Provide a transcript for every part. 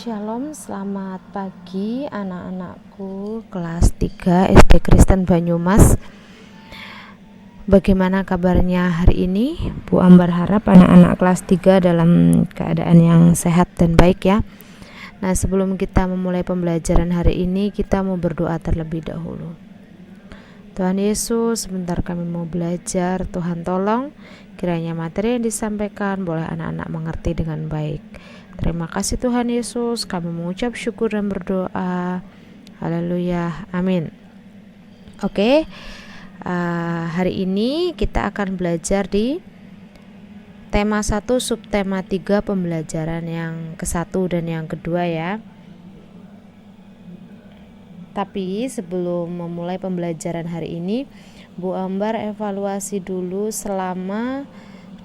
Shalom, selamat pagi anak-anakku kelas 3 SD Kristen Banyumas. Bagaimana kabarnya hari ini? Bu Ambar harap anak-anak kelas 3 dalam keadaan yang sehat dan baik ya. Nah, sebelum kita memulai pembelajaran hari ini, kita mau berdoa terlebih dahulu. Tuhan Yesus, sebentar kami mau belajar. Tuhan tolong kiranya materi yang disampaikan boleh anak-anak mengerti dengan baik. Terima kasih Tuhan Yesus, kami mengucap syukur dan berdoa. Haleluya, amin. Oke, hari ini kita akan belajar di tema 1 subtema 3 pembelajaran yang ke-1 dan yang kedua ya. Tapi sebelum memulai pembelajaran hari ini, Bu Ambar evaluasi dulu selama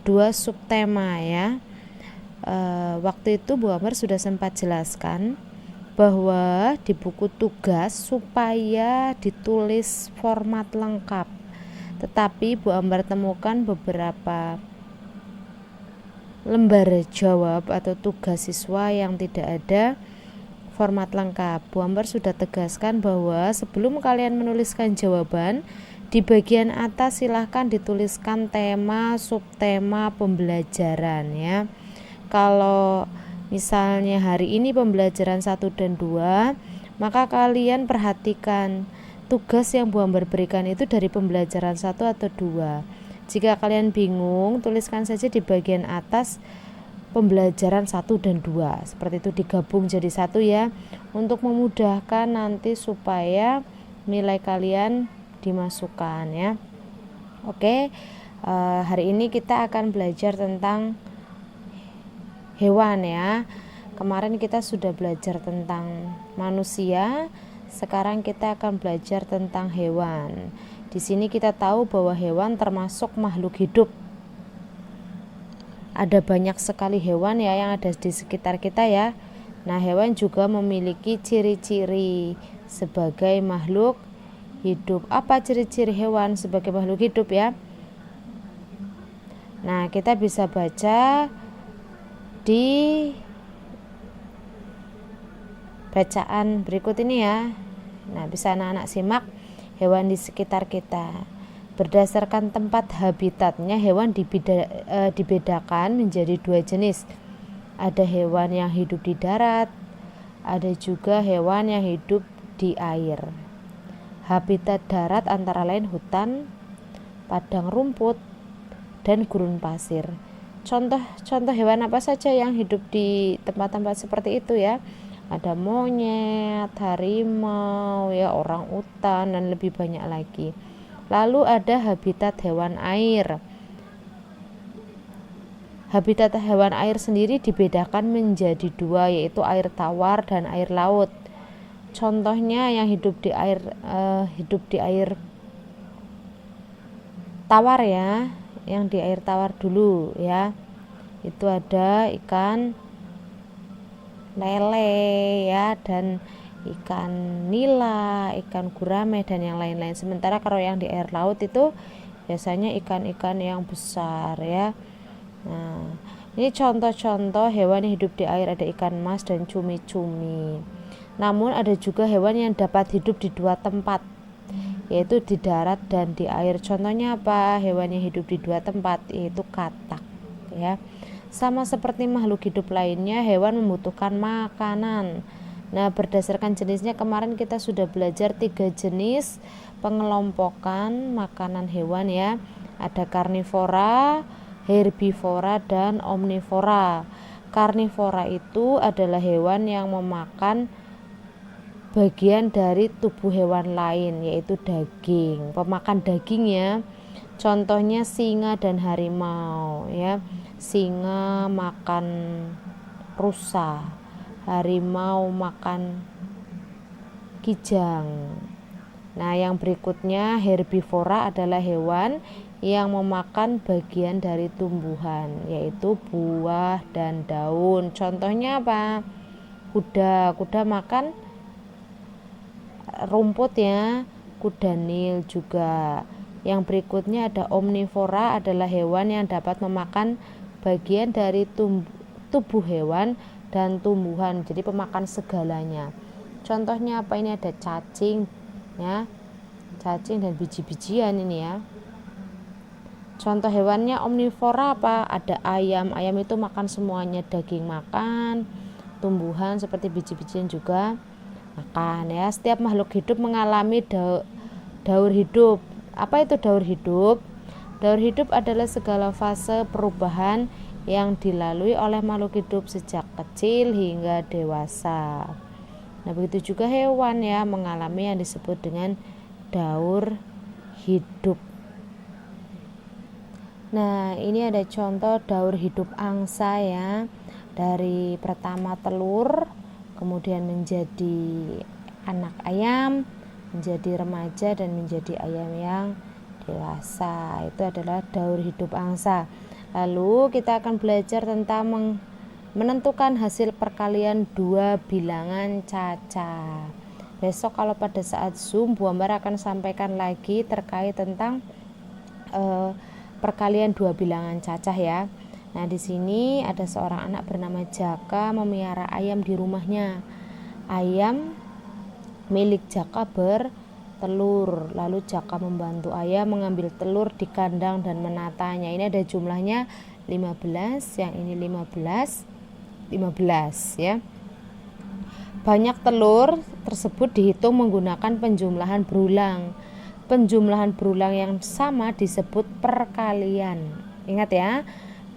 2 subtema ya. Waktu itu Bu Ambar sudah sempat jelaskan bahwa di buku tugas supaya ditulis format lengkap, tetapi Bu Ambar temukan beberapa lembar jawab atau tugas siswa yang tidak ada format lengkap. Bu Ambar sudah tegaskan bahwa sebelum kalian menuliskan jawaban, di bagian atas silahkan dituliskan tema, subtema pembelajaran ya. Kalau misalnya hari ini pembelajaran 1 dan 2, maka kalian perhatikan tugas yang Bu Ambar berikan itu dari pembelajaran 1 atau 2. Jika kalian bingung, tuliskan saja di bagian atas pembelajaran 1 dan 2. Seperti itu, digabung jadi 1 ya, untuk memudahkan nanti supaya nilai kalian dimasukkan ya. Oke, hari ini kita akan belajar tentang hewan ya. Kemarin kita sudah belajar tentang manusia, sekarang kita akan belajar tentang hewan. Di sini kita tahu bahwa hewan termasuk makhluk hidup. Ada banyak sekali hewan ya yang ada di sekitar kita ya. Nah, hewan juga memiliki ciri-ciri sebagai makhluk hidup. Apa ciri-ciri hewan sebagai makhluk hidup ya? Nah, kita bisa baca di bacaan berikut ini ya. Nah, bisa anak-anak simak hewan di sekitar kita. Berdasarkan tempat habitatnya, hewan dibedakan menjadi 2 jenis. Ada hewan yang hidup di darat, ada juga hewan yang hidup di air. Habitat darat antara lain hutan, padang rumput, dan gurun pasir. Contoh hewan apa saja yang hidup di tempat-tempat seperti itu ya? Ada monyet, harimau, ya, orangutan, dan lebih banyak lagi. Lalu ada habitat hewan air. Habitat hewan air sendiri dibedakan menjadi 2, yaitu air tawar dan air laut. Contohnya yang hidup di air tawar ya, yang di air tawar dulu ya, itu ada ikan lele ya, dan ikan nila, ikan gurame, dan yang lain-lain. Sementara kalau yang di air laut itu biasanya ikan-ikan yang besar ya. Nah, ini contoh-contoh hewan yang hidup di air, ada ikan mas dan cumi-cumi. Namun ada juga hewan yang dapat hidup di 2 tempat, yaitu di darat dan di air. Contohnya apa? Hewan yang hidup di 2 tempat yaitu katak ya. Sama seperti makhluk hidup lainnya, hewan membutuhkan makanan. Nah, berdasarkan jenisnya kemarin kita sudah belajar 3 jenis pengelompokan makanan hewan ya. Ada karnivora, herbivora, dan omnivora. Karnivora itu adalah hewan yang memakan bagian dari tubuh hewan lain, yaitu daging, pemakan daging ya. Contohnya singa dan harimau ya. Singa makan rusa, harimau makan kijang. Nah, yang berikutnya herbivora adalah hewan yang memakan bagian dari tumbuhan, yaitu buah dan daun. Contohnya apa? Kuda makan rumput ya, kuda nil juga. Yang berikutnya ada omnivora, adalah hewan yang dapat memakan bagian dari tubuh hewan dan tumbuhan, jadi pemakan segalanya. Contohnya apa? Ini ada cacing ya, cacing dan biji-bijian ini ya. Contoh hewannya omnivora apa? Ada ayam. Ayam itu makan semuanya, daging makan, tumbuhan seperti biji-bijian juga makan ya. Setiap makhluk hidup mengalami daur hidup. Apa itu daur hidup? Daur hidup adalah segala fase perubahan yang dilalui oleh makhluk hidup sejak kecil hingga dewasa. Nah, begitu juga hewan ya, mengalami yang disebut dengan daur hidup. Nah, ini ada contoh daur hidup angsa ya. Dari pertama telur, kemudian menjadi anak ayam, menjadi remaja, dan menjadi ayam yang dewasa. Itu adalah daur hidup angsa. Lalu kita akan belajar tentang menentukan hasil perkalian dua bilangan cacah. Besok kalau pada saat Zoom, Bu Ambar akan sampaikan lagi terkait tentang perkalian dua bilangan cacah ya. Nah, di sini ada seorang anak bernama Jaka memelihara ayam di rumahnya. Ayam milik Jaka bertelur. Lalu Jaka membantu ayam mengambil telur di kandang dan menatanya. Ini ada jumlahnya 15, yang ini 15 ya. Banyak telur tersebut dihitung menggunakan penjumlahan berulang. Penjumlahan berulang yang sama disebut perkalian. Ingat ya,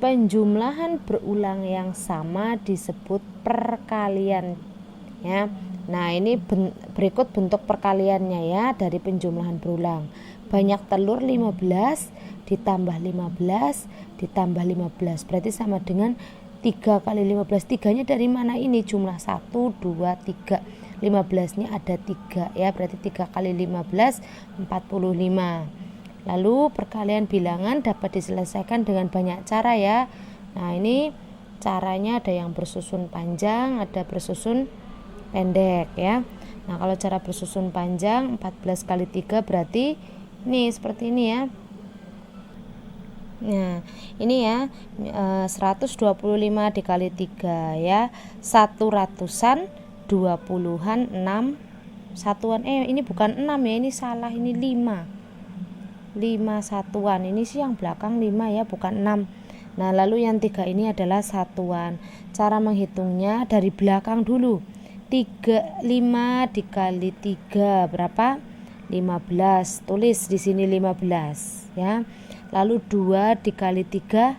penjumlahan berulang yang sama disebut perkalian ya. Nah, ini berikut bentuk perkaliannya ya dari penjumlahan berulang. Banyak telur 15 ditambah 15 ditambah 15 berarti sama dengan 3 kali 15. 3-nya dari mana ini? Jumlah 1, 2, 3. 15-nya ada 3 ya, berarti 3 kali 15 45. Lalu perkalian bilangan dapat diselesaikan dengan banyak cara ya. Nah, ini caranya ada yang bersusun panjang, ada bersusun pendek ya. Nah, kalau cara bersusun panjang 14 kali 3 berarti ini seperti ini ya. Nah, ini ya 125 dikali 3 ya. 100-an, 20-an, 6 satuan. Ini bukan 6 ya, ini salah, ini 5 satuan. Ini sih yang belakang 5 ya, bukan 6. Nah, lalu yang 3 ini adalah satuan. Cara menghitungnya dari belakang dulu. 5 dikali 3 berapa? 15. Tulis di sini 15 ya. Lalu 2 dikali 3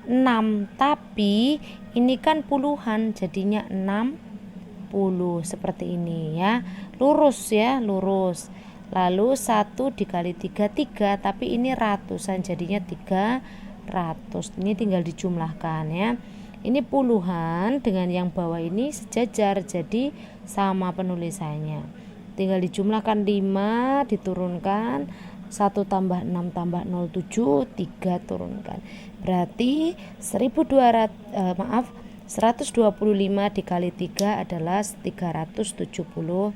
6. Tapi ini kan puluhan, jadinya 60 seperti ini ya. Lurus ya, lurus. Lalu 1 dikali 3 3, tapi ini ratusan, jadinya 300. Ini tinggal dijumlahkan ya. Ini puluhan dengan yang bawah ini sejajar, jadi sama penulisannya. Tinggal dijumlahkan 5 diturunkan 1 tambah 6 tambah 07, 3 turunkan. Berarti 125 dikali 3 adalah 375.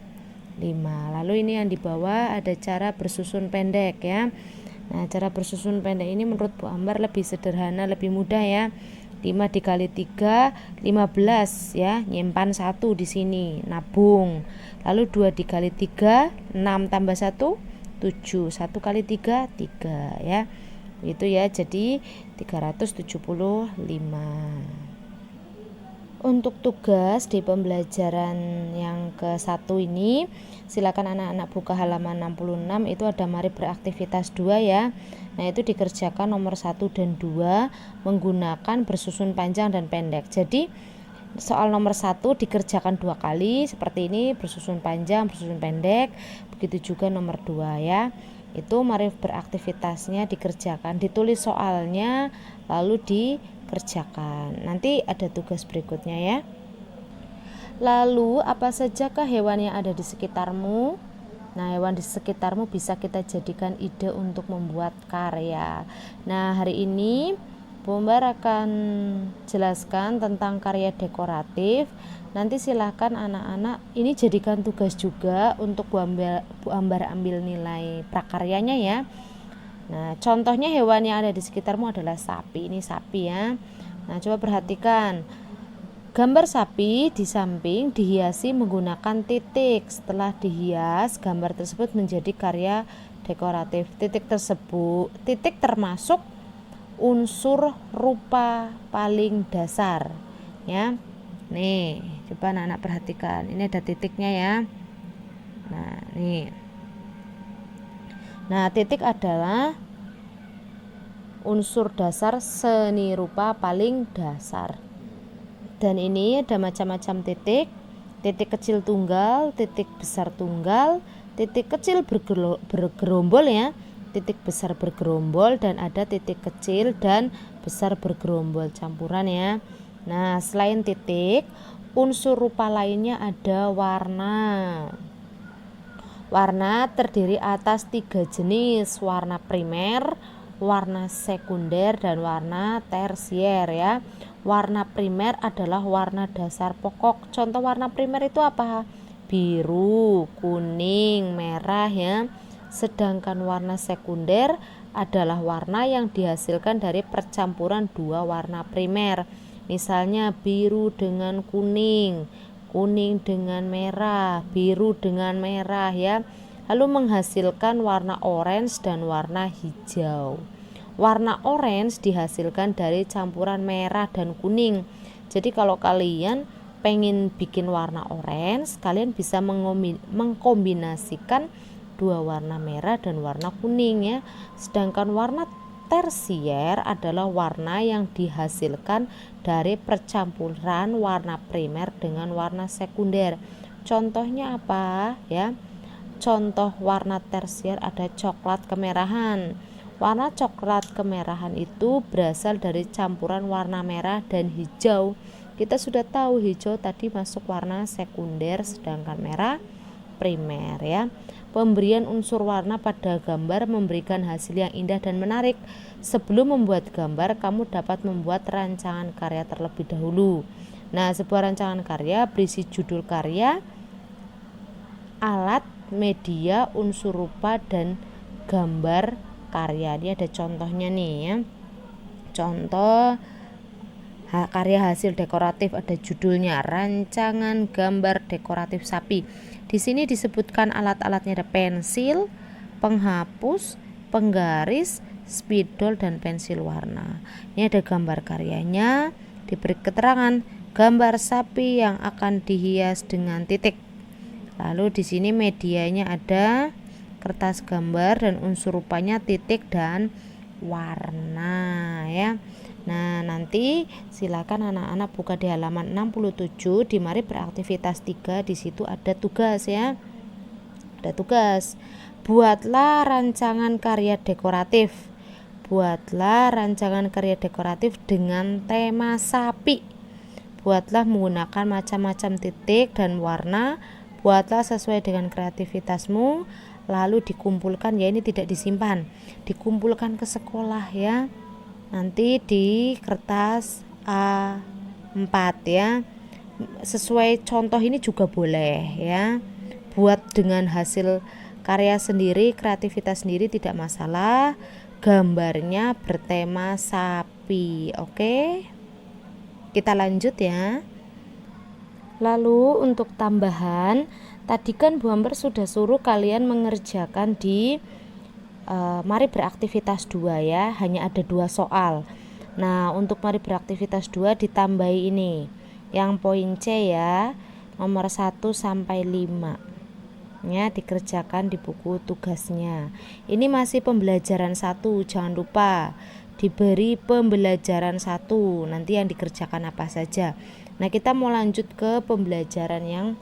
Lalu ini yang di bawah ada cara bersusun pendek ya. Nah, cara bersusun pendek ini menurut Bu Ambar lebih sederhana, lebih mudah ya. 5 dikali 3 15 ya, nyimpan 1 di sini, nabung. Lalu 2 dikali 3 6 tambah 1 7. 1 kali 3 3 ya. Itu ya, jadi 375. Untuk tugas di pembelajaran yang ke-1 ini, silakan anak-anak buka halaman 66, itu ada mari beraktivitas 2 ya. Nah, itu dikerjakan nomor 1 dan 2 menggunakan bersusun panjang dan pendek. Jadi soal nomor 1 dikerjakan 2 kali seperti ini, bersusun panjang, bersusun pendek. Begitu juga nomor 2 ya. Itu mari beraktivitasnya dikerjakan, ditulis soalnya lalu dikerjakan. Nanti ada tugas berikutnya ya. Lalu apa sajakah hewan yang ada di sekitarmu? Nah, hewan di sekitarmu bisa kita jadikan ide untuk membuat karya. Nah, hari ini Bu Ambar akan jelaskan tentang karya dekoratif. Nanti silahkan anak-anak ini jadikan tugas juga untuk Bu Ambar ambil nilai prakaryanya ya. Nah, contohnya hewan yang ada di sekitarmu adalah sapi. Ini sapi ya. Nah, coba perhatikan. Gambar sapi di samping dihiasi menggunakan titik. Setelah dihias, gambar tersebut menjadi karya dekoratif. Titik termasuk unsur rupa paling dasar, ya. Nih, coba anak-anak perhatikan. Ini ada titiknya ya. Nah, nih. Nah, titik adalah unsur dasar seni rupa paling dasar. Dan ini ada macam-macam titik. Titik kecil tunggal, titik besar tunggal, titik kecil bergerombol ya, titik besar bergerombol, dan ada titik kecil dan besar bergerombol campuran ya. Nah, selain titik, unsur rupa lainnya ada warna. Warna terdiri atas 3 jenis, warna primer, warna sekunder, dan warna tersier ya. Warna primer adalah warna dasar pokok. Contoh warna primer itu apa? Biru, kuning, merah ya. Sedangkan warna sekunder adalah warna yang dihasilkan dari percampuran 2 warna primer. Misalnya biru dengan kuning, kuning dengan merah, biru dengan merah ya. Lalu menghasilkan warna orange dan warna hijau. Warna orange dihasilkan dari campuran merah dan kuning. Jadi kalau kalian pengen bikin warna orange, kalian bisa mengkombinasikan 2 warna merah dan warna kuning ya. Sedangkan warna tersier adalah warna yang dihasilkan dari percampuran warna primer dengan warna sekunder. Contohnya apa ya? Contoh warna tersier ada coklat kemerahan. Warna coklat kemerahan itu berasal dari campuran warna merah dan hijau. Kita sudah tahu hijau tadi masuk warna sekunder, sedangkan merah primer ya. Pemberian unsur warna pada gambar memberikan hasil yang indah dan menarik. Sebelum membuat gambar, kamu dapat membuat rancangan karya terlebih dahulu. Nah, sebuah rancangan karya berisi judul karya, alat, media, unsur rupa, dan gambar karya. Ini ada contohnya nih ya. Contoh karya hasil dekoratif, ada judulnya rancangan gambar dekoratif sapi. Di sini disebutkan alat-alatnya, ada pensil, penghapus, penggaris, spidol, dan pensil warna. Ini ada gambar karyanya, diberi keterangan gambar sapi yang akan dihias dengan titik. Lalu di sini medianya ada kertas gambar dan unsur rupanya titik dan warna ya. Nah, nanti silakan anak-anak buka di halaman 67 di Mari Beraktivitas 3. Di situ ada tugas ya. Ada tugas. Buatlah rancangan karya dekoratif. Buatlah rancangan karya dekoratif dengan tema sapi. Buatlah menggunakan macam-macam titik dan warna. Buatlah sesuai dengan kreativitasmu. Lalu dikumpulkan ya, ini tidak disimpan. Dikumpulkan ke sekolah ya. Nanti di kertas A4 ya. Sesuai contoh ini juga boleh ya. Buat dengan hasil karya sendiri, kreativitas sendiri tidak masalah. Gambarnya bertema sapi. Oke. Kita lanjut ya. Lalu untuk tambahan, tadi kan Bu Amber sudah suruh kalian mengerjakan di Mari Beraktivitas 2 ya, hanya ada 2 soal. Nah, untuk Mari Beraktivitas 2 ditambahi ini, yang poin C ya, nomor 1 sampai 5 ya, dikerjakan di buku tugasnya. Ini masih pembelajaran 1, jangan lupa diberi pembelajaran 1, nanti yang dikerjakan apa saja. Nah, kita mau lanjut ke pembelajaran yang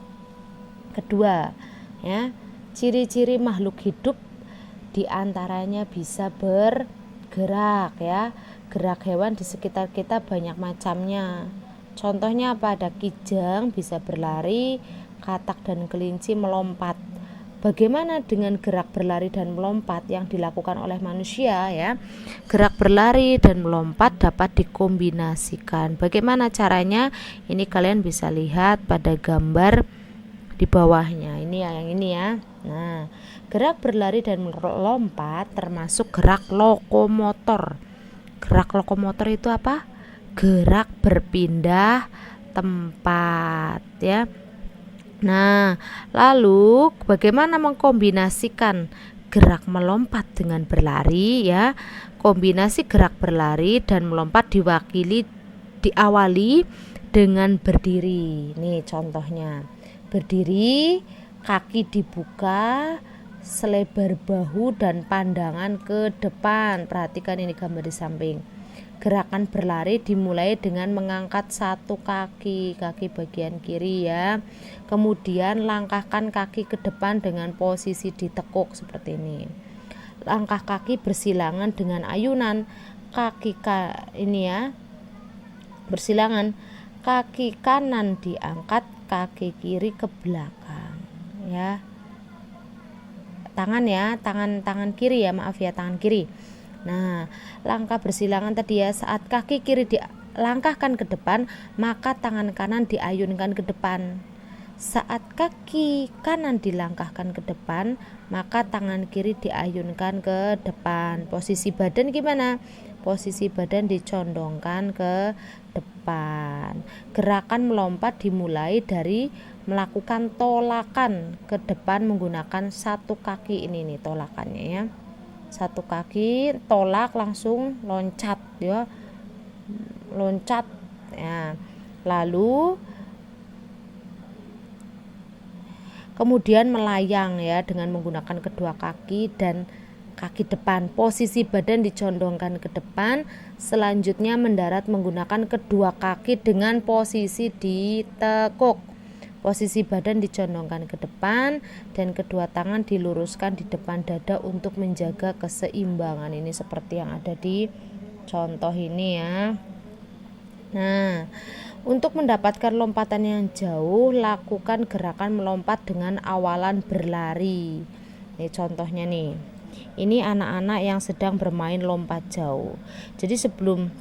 kedua ya. Ciri-ciri makhluk hidup diantaranya bisa bergerak ya. Gerak hewan di sekitar kita banyak macamnya. Contohnya apa? Ada kijang bisa berlari, katak dan kelinci melompat. Bagaimana dengan gerak berlari dan melompat yang dilakukan oleh manusia ya? Gerak berlari dan melompat dapat dikombinasikan. Bagaimana caranya? Ini kalian bisa lihat pada gambar di bawahnya. Ini yang ini ya. Nah, gerak berlari dan melompat termasuk gerak lokomotor. Gerak lokomotor itu apa? Gerak berpindah tempat ya. Nah, lalu bagaimana mengkombinasikan gerak melompat dengan berlari ya? Kombinasi gerak berlari dan melompat diawali dengan berdiri. Nih contohnya. Berdiri, kaki dibuka selebar bahu dan pandangan ke depan. Perhatikan ini gambar di samping. Gerakan berlari dimulai dengan mengangkat satu kaki bagian kiri ya. Kemudian langkahkan kaki ke depan dengan posisi ditekuk seperti ini. Langkah kaki bersilangan dengan ayunan ini ya. Bersilangan, kaki kanan diangkat, kaki kiri ke belakang ya. Tangan ya, tangan kiri ya, maaf ya, tangan kiri. Nah, langkah bersilangan tadi ya, saat kaki kiri dilangkahkan ke depan, maka tangan kanan diayunkan ke depan. Saat kaki kanan dilangkahkan ke depan, maka tangan kiri diayunkan ke depan. Posisi badan gimana? Posisi badan dicondongkan ke depan. Gerakan melompat dimulai dari melakukan tolakan ke depan menggunakan satu kaki. Ini nih tolakannya ya. Satu kaki tolak langsung loncat ya. Loncat ya. Lalu kemudian melayang ya dengan menggunakan kedua kaki dan kaki depan. Posisi badan dicondongkan ke depan. Selanjutnya mendarat menggunakan kedua kaki dengan posisi ditekuk. Posisi badan dicondongkan ke depan dan kedua tangan diluruskan di depan dada untuk menjaga keseimbangan. Ini seperti yang ada di contoh ini ya. Nah, untuk mendapatkan lompatan yang jauh, lakukan gerakan melompat dengan awalan berlari. Ini contohnya nih. Ini anak-anak yang sedang bermain lompat jauh. Jadi sebelum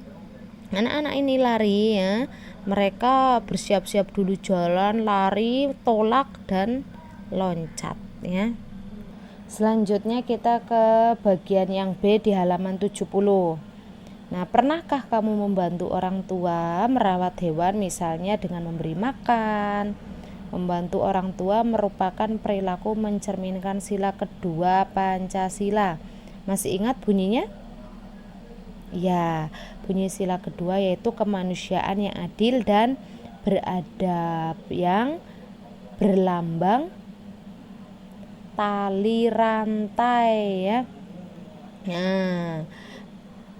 anak-anak ini lari ya, mereka bersiap-siap dulu jalan, lari, tolak dan loncat ya. Selanjutnya kita ke bagian yang B di halaman 70. Nah, pernahkah kamu membantu orang tua merawat hewan, misalnya dengan memberi makan? Membantu orang tua merupakan perilaku mencerminkan sila kedua Pancasila. Masih ingat bunyinya? Ya, bunyi sila kedua yaitu kemanusiaan yang adil dan beradab, yang berlambang tali rantai ya. Nah,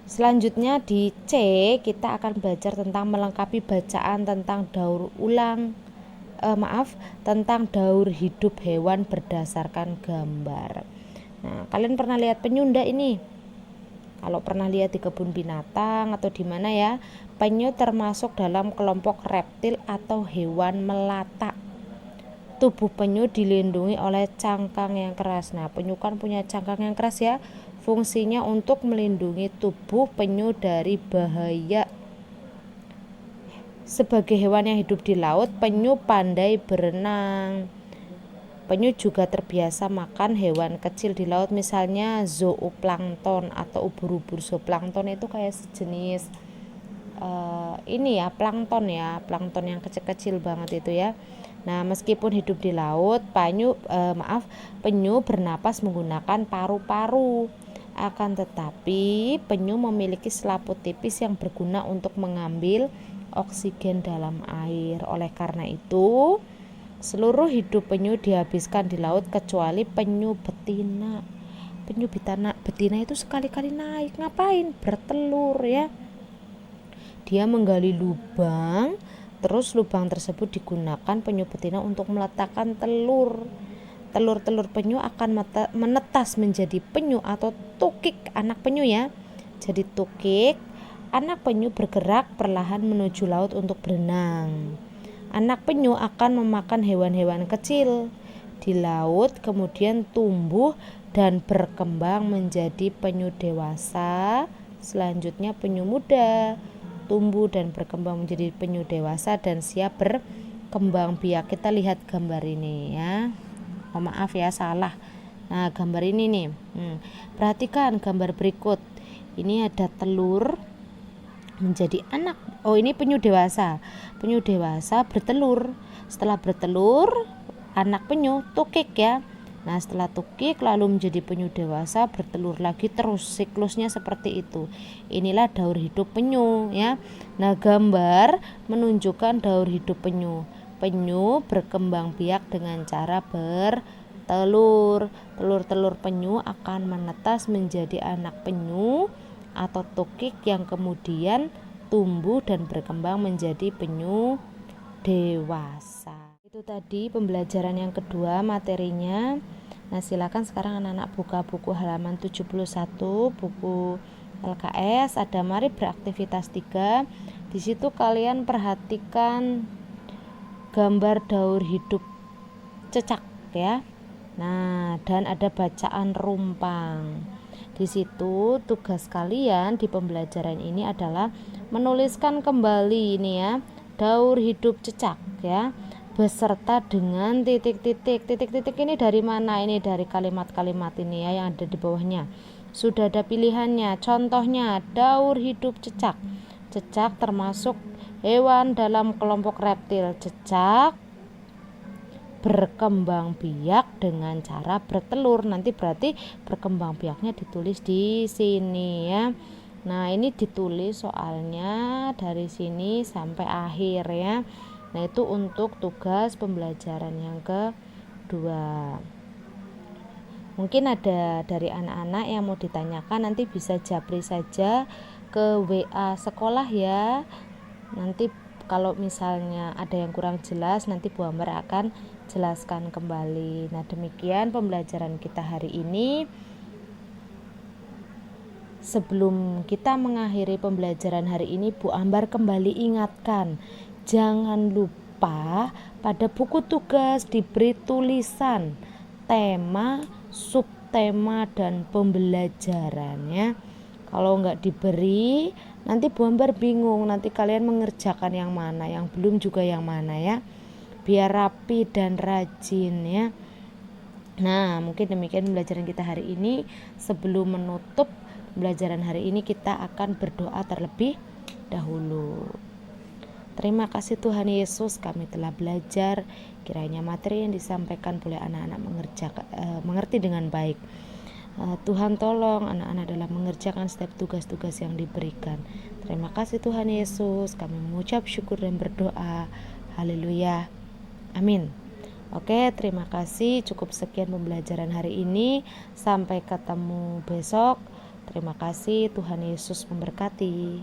selanjutnya di C kita akan belajar tentang melengkapi bacaan tentang tentang daur hidup hewan berdasarkan gambar. Nah, kalian pernah lihat penyu enggak ini? Kalau pernah lihat di kebun binatang atau di mana ya, penyu termasuk dalam kelompok reptil atau hewan melata. Tubuh penyu dilindungi oleh cangkang yang keras. Nah, penyu kan punya cangkang yang keras ya. Fungsinya untuk melindungi tubuh penyu dari bahaya. Sebagai hewan yang hidup di laut, penyu pandai berenang. Penyu juga terbiasa makan hewan kecil di laut, misalnya zooplankton atau ubur-ubur. Zooplankton itu kayak sejenis plankton ya, plankton yang kecil-kecil banget itu ya. Nah, meskipun hidup di laut, penyu bernapas menggunakan paru-paru. Akan tetapi, penyu memiliki selaput tipis yang berguna untuk mengambil oksigen dalam air. Oleh karena itu, seluruh hidup penyu dihabiskan di laut kecuali penyu betina. Penyu betina itu sekali-kali naik, ngapain? Bertelur ya. Dia menggali lubang, terus lubang tersebut digunakan penyu betina untuk meletakkan telur. Telur-telur penyu akan menetas menjadi penyu atau tukik anak penyu ya. Jadi tukik, anak penyu bergerak perlahan menuju laut untuk berenang. Anak penyu akan memakan hewan-hewan kecil di laut, kemudian tumbuh dan berkembang menjadi penyu dewasa. Selanjutnya penyu muda tumbuh dan berkembang menjadi penyu dewasa dan siap berkembang biak. Kita lihat gambar ini ya. Maaf ya, salah. Nah, gambar ini nih. Perhatikan gambar berikut. Ini ada telur. menjadi anak. Oh, ini penyu dewasa. Penyu dewasa bertelur. Setelah bertelur, anak penyu tukik ya. Nah, setelah tukik lalu menjadi penyu dewasa, bertelur lagi, terus siklusnya seperti itu. Inilah daur hidup penyu ya. Nah, gambar menunjukkan daur hidup penyu. Penyu berkembang biak dengan cara bertelur. Telur-telur penyu akan menetas menjadi anak penyu atau tukik yang kemudian tumbuh dan berkembang menjadi penyu dewasa. Itu tadi pembelajaran yang kedua materinya. Nah, silakan sekarang anak-anak buka buku halaman 71, buku LKS, ada mari beraktivitas 3. Di situ kalian perhatikan gambar daur hidup cecak ya. Nah, dan ada bacaan rumpang. Di situ tugas kalian di pembelajaran ini adalah menuliskan kembali ini ya, daur hidup cecak ya, beserta dengan titik-titik. Titik-titik ini dari mana? Ini dari kalimat-kalimat ini ya yang ada di bawahnya. Sudah ada pilihannya. Contohnya daur hidup cecak. Cecak termasuk hewan dalam kelompok reptil. Cecak berkembang biak dengan cara bertelur. Nanti berarti berkembang biaknya ditulis di sini ya. Nah, ini ditulis soalnya dari sini sampai akhir ya. Nah, itu untuk tugas pembelajaran yang kedua. Mungkin ada dari anak-anak yang mau ditanyakan, nanti bisa japri saja ke WA sekolah ya. Nanti kalau misalnya ada yang kurang jelas, nanti Bu Ambar akan jelaskan kembali. Nah, demikian pembelajaran kita hari ini. Sebelum kita mengakhiri pembelajaran hari ini, Bu Ambar kembali ingatkan, jangan lupa pada buku tugas diberi tulisan tema, subtema, dan pembelajarannya. Kalau nggak diberi, nanti Bu Ambar bingung, nanti kalian mengerjakan yang mana, yang belum juga yang mana ya. Biar rapi dan rajin ya. Nah, mungkin demikian pembelajaran kita hari ini. Sebelum menutup pembelajaran hari ini, kita akan berdoa terlebih dahulu. Terima kasih Tuhan Yesus, kami telah belajar. Kiranya materi yang disampaikan boleh anak-anak mengerti dengan baik. Tuhan tolong anak-anak dalam mengerjakan setiap tugas-tugas yang diberikan. Terima kasih Tuhan Yesus, kami mengucap syukur dan berdoa. Haleluya. Amin. Oke, terima kasih. Cukup sekian pembelajaran hari ini. Sampai ketemu besok. Terima kasih. Tuhan Yesus memberkati.